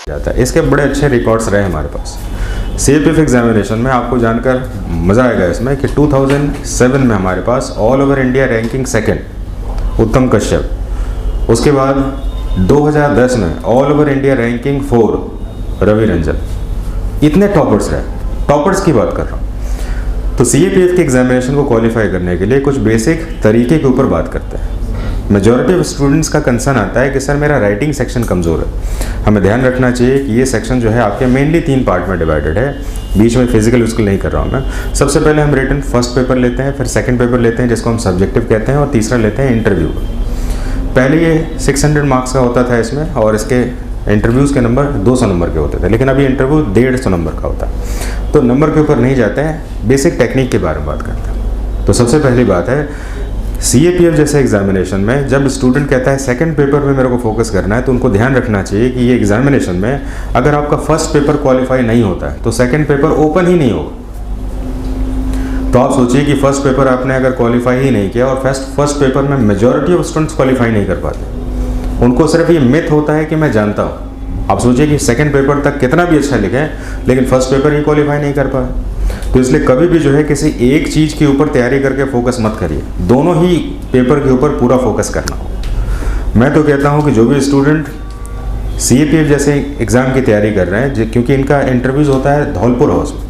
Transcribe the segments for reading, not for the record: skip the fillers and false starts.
जाता है। इसके बड़े अच्छे रिकॉर्ड्स रहे हमारे पास। CAPF एग्जामिनेशन में आपको जानकर मज़ा आएगा इसमें कि 2007 में हमारे पास all over India ranking second Uttam Kashyap, उसके बाद 2010 में all over India ranking 4 Ravi Ranjan. इतने टॉपर्स रहे, टॉपर्स की बात कर रहा हूँ। तो CAPF के एग्जामिनेशन को क्वालिफाई करने के लिए कुछ बेसिक तरीके के ऊपर बात करते हैं। मेजॉरिटी ऑफ स्टूडेंट्स का कंसर्न आता है कि सर मेरा राइटिंग सेक्शन कमज़ोर है। हमें ध्यान रखना चाहिए कि ये सेक्शन जो है आपके मेनली 3 पार्ट में डिवाइडेड है, बीच में फिजिकल उसको नहीं कर रहा हूँ मैं। सबसे पहले हम रिटन फर्स्ट पेपर लेते हैं, फिर सेकंड पेपर लेते हैं जिसको हम सब्जेक्टिव कहते हैं, और तीसरा लेते हैं इंटरव्यू। पहले ये 600 मार्क्स का होता था इसमें, और इसके इंटरव्यूज़ के नंबर 200 नंबर के होते थे, लेकिन अभी इंटरव्यू 150 नंबर का होता है। तो नंबर के ऊपर नहीं जाते हैं, बेसिक टेक्निक के बारे में बात करते हैं। तो सबसे पहली बात है, CAPF जैसे एग्जामिनेशन में जब स्टूडेंट कहता है सेकंड पेपर में मेरे को फोकस करना है, तो उनको ध्यान रखना चाहिए कि ये एग्जामिनेशन में अगर आपका फर्स्ट पेपर क्वालिफाई नहीं होता है तो सेकंड पेपर ओपन ही नहीं होगा। तो आप सोचिए कि फर्स्ट पेपर आपने अगर क्वालिफाई ही नहीं किया, और फर्स्ट पेपर में मेजॉरिटी ऑफ स्टूडेंट्स क्वालिफाई नहीं कर पाते। उनको सिर्फ ये मिथ होता है कि मैं जानता हूँ। आप सोचिए कि सेकंड पेपर तक कितना भी अच्छा लिखें, लेकिन फर्स्ट पेपर ही क्वालिफाई नहीं कर पाए। तो इसलिए कभी भी जो है किसी एक चीज़ के ऊपर तैयारी करके फोकस मत करिए, दोनों ही पेपर के ऊपर पूरा फोकस करना हो। मैं तो कहता हूँ कि जो भी स्टूडेंट CAPF जैसे एग्ज़ाम की तैयारी कर रहे हैं, क्योंकि इनका इंटरव्यूज़ होता है धौलपुर हाउस में,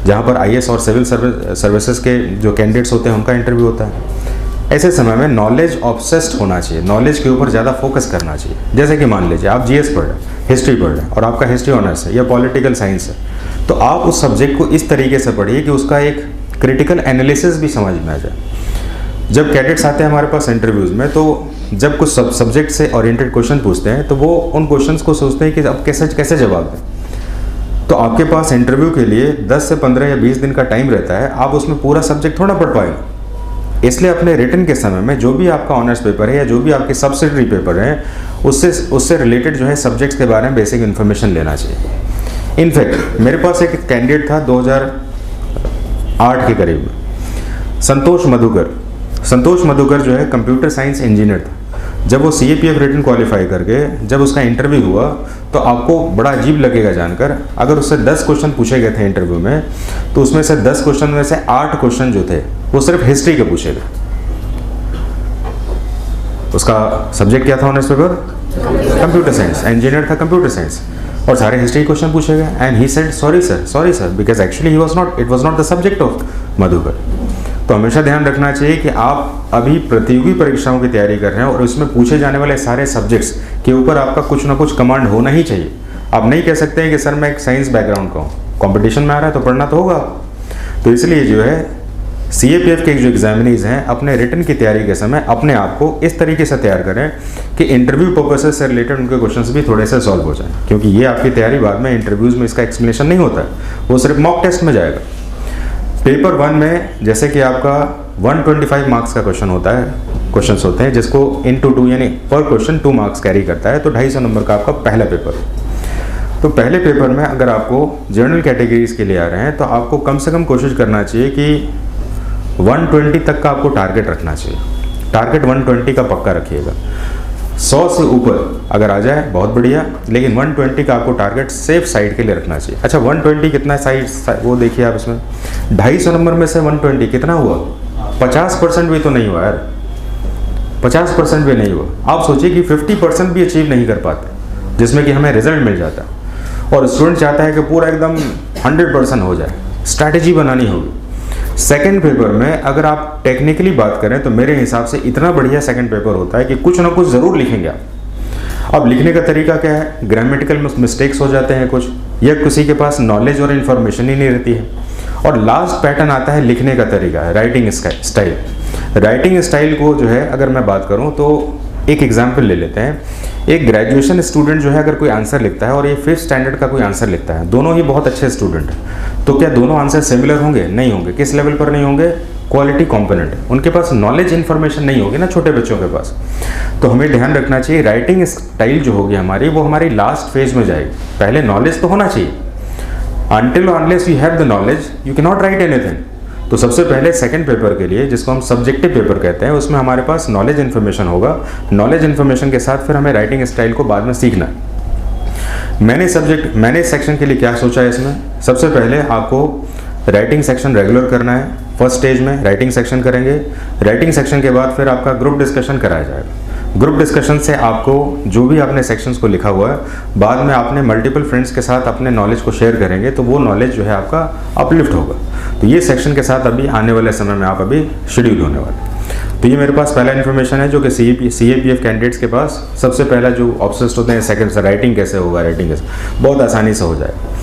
जहाँ पर IAS और सिविल सर्विसेज के जो कैंडिडेट्स होते हैं उनका इंटरव्यू होता है। ऐसे समय में नॉलेज ऑब्सेस्ड होना चाहिए, नॉलेज के ऊपर ज़्यादा फोकस करना चाहिए। जैसे कि मान लीजिए आप GS पढ़ रहे हैं, हिस्ट्री पढ़ रहे हैं, और आपका हिस्ट्री ऑनर्स है या पॉलिटिकल साइंस है, तो आप उस सब्जेक्ट को इस तरीके से पढ़िए कि उसका एक क्रिटिकल एनालिसिस भी समझ में आ जाए। जब कैडेट्स आते हैं हमारे पास इंटरव्यूज़ में, तो जब कुछ सब्जेक्ट से ओरिएंटेड क्वेश्चन पूछते हैं, तो वो उन क्वेश्चंस को सोचते हैं कि अब कैसे जवाब दें। तो आपके पास इंटरव्यू के लिए 10 से 15 या 20 दिन का टाइम रहता है, आप उसमें पूरा सब्जेक्ट थोड़ा पढ़ पाएंगे। इसलिए अपने रिटन के समय में जो भी आपका ऑनर्स पेपर है या जो भी आपके सब्सिडरी पेपर हैं, उससे रिलेटेड जो है सब्जेक्ट्स के बारे में बेसिक इन्फॉर्मेशन लेना चाहिए। इनफैक्ट मेरे पास एक कैंडिडेट था 2008 के करीब में, संतोष मधुकर जो है कंप्यूटर साइंस इंजीनियर था। जब वो CAPF रिटन क्वालिफाई करके जब उसका इंटरव्यू हुआ, तो आपको बड़ा अजीब लगेगा जानकर, अगर उससे 10 क्वेश्चन पूछे गए थे इंटरव्यू में, तो उसमें से 10 क्वेश्चन में से 8 क्वेश्चन जो थे वो सिर्फ हिस्ट्री के पूछे गए। उसका सब्जेक्ट क्या था honours paper? Computer science, engineer था कंप्यूटर साइंस, और सारे हिस्ट्री क्वेश्चन पूछे गए। And he said sorry sir because actually it was not the subject of Madhukar. तो हमेशा ध्यान रखना चाहिए कि आप अभी प्रतियोगी परीक्षाओं की तैयारी कर रहे हैं, और उसमें पूछे जाने वाले सारे सब्जेक्ट्स के ऊपर आपका कुछ ना कुछ कमांड होना ही चाहिए। आप नहीं कह सकते हैं कि सर मैं एक साइंस बैकग्राउंड का हूँ, कॉम्पिटिशन में आ रहा है तो पढ़ना तो होगा। तो इसलिए जो है CAPF के जो एग्जामिनीज हैं, अपने रिटन की तैयारी के समय अपने आप को इस तरीके से तैयार करें कि इंटरव्यू पर्पसेस से रिलेटेड उनके क्वेश्चंस भी थोड़े से सॉल्व हो जाएं, क्योंकि ये आपकी तैयारी बाद में इंटरव्यूज़ में इसका एक्सप्लेनेशन नहीं होता है, वो सिर्फ मॉक टेस्ट में जाएगा। पेपर 1 में जैसे कि आपका 125 मार्क्स का क्वेश्चंस होते हैं, जिसको इंटू 2 यानी पर क्वेश्चन 2 मार्क्स कैरी करता है, तो 250 नंबर का आपका पहला पेपर। तो पहले पेपर में अगर आपको जनरल कैटेगरीज के लिए आ रहे हैं, तो आपको कम से कम कोशिश करना चाहिए कि 120 तक का आपको टारगेट रखना चाहिए। टारगेट 120 का पक्का रखिएगा। 100 से ऊपर अगर आ जाए बहुत बढ़िया, लेकिन 120 का आपको टारगेट सेफ साइड के लिए रखना चाहिए। अच्छा 120 कितना साइड वो देखिए आप इसमें 250 नंबर में से 120 कितना हुआ? 50% भी तो नहीं हुआ यार, 50% भी नहीं हुआ। आप सोचिए कि 50% भी अचीव नहीं कर पाते, जिसमें कि हमें रिजल्ट मिल जाता, और स्टूडेंट चाहता है कि पूरा एकदम 100% हो जाए। स्ट्रैटेजी बनानी होगी। सेकंड पेपर में अगर आप टेक्निकली बात करें तो मेरे हिसाब से इतना बढ़िया सेकंड पेपर होता है कि कुछ ना कुछ ज़रूर लिखेंगे आप। अब लिखने का तरीका क्या है? ग्रामेटिकल मिस्टेक्स हो जाते हैं कुछ, या किसी के पास नॉलेज और इन्फॉर्मेशन ही नहीं रहती है। और लास्ट पैटर्न आता है लिखने का तरीका है, राइटिंग स्टाइल। राइटिंग स्टाइल को जो है अगर मैं बात करूँ तो एक एग्जाम्पल ले लेते हैं। एक ग्रेजुएशन स्टूडेंट जो है अगर कोई आंसर लिखता है और ये 5th स्टैंडर्ड का कोई आंसर लिखता है, दोनों ही बहुत अच्छे स्टूडेंट हैं, तो क्या दोनों आंसर सिमिलर होंगे? नहीं होंगे। किस लेवल पर नहीं होंगे? Quality component. उनके पास नॉलेज इन्फॉर्मेशन नहीं होगी ना छोटे बच्चों के पास। तो हमें ध्यान रखना चाहिए राइटिंग स्टाइल जो होगी हमारी, वो हमारी लास्ट फेज में जाएगी। पहले नॉलेज तो होना चाहिए। Until unless you have the knowledge you can not right anything. तो सबसे पहले सेकंड पेपर के लिए, जिसको हम सब्जेक्टिव पेपर कहते हैं, उसमें हमारे पास नॉलेज इन्फॉर्मेशन होगा। नॉलेज इन्फॉर्मेशन के साथ फिर हमें राइटिंग स्टाइल को बाद में सीखना है। मैंने इस सेक्शन के लिए क्या सोचा है इसमें, सबसे पहले आपको राइटिंग सेक्शन रेगुलर करना है। फर्स्ट स्टेज में राइटिंग सेक्शन करेंगे। राइटिंग सेक्शन के बाद फिर आपका ग्रुप डिस्कशन कराया जाएगा। ग्रुप डिस्कशन से आपको जो भी आपने सेक्शंस को लिखा हुआ है, बाद में आपने मल्टीपल फ्रेंड्स के साथ अपने नॉलेज को शेयर करेंगे तो वो नॉलेज जो है आपका अपलिफ्ट होगा। तो ये सेक्शन के साथ अभी आने वाले समय में आप अभी शेड्यूल होने वाले। तो ये मेरे पास पहला इन्फॉर्मेशन है जो कि CAPF कैंडिडेट्स के पास सबसे पहला जो ऑब्सेस्ड होते हैं सेकंड से, राइटिंग कैसे होगा, राइटिंग कैसे बहुत आसानी से हो जाएगा।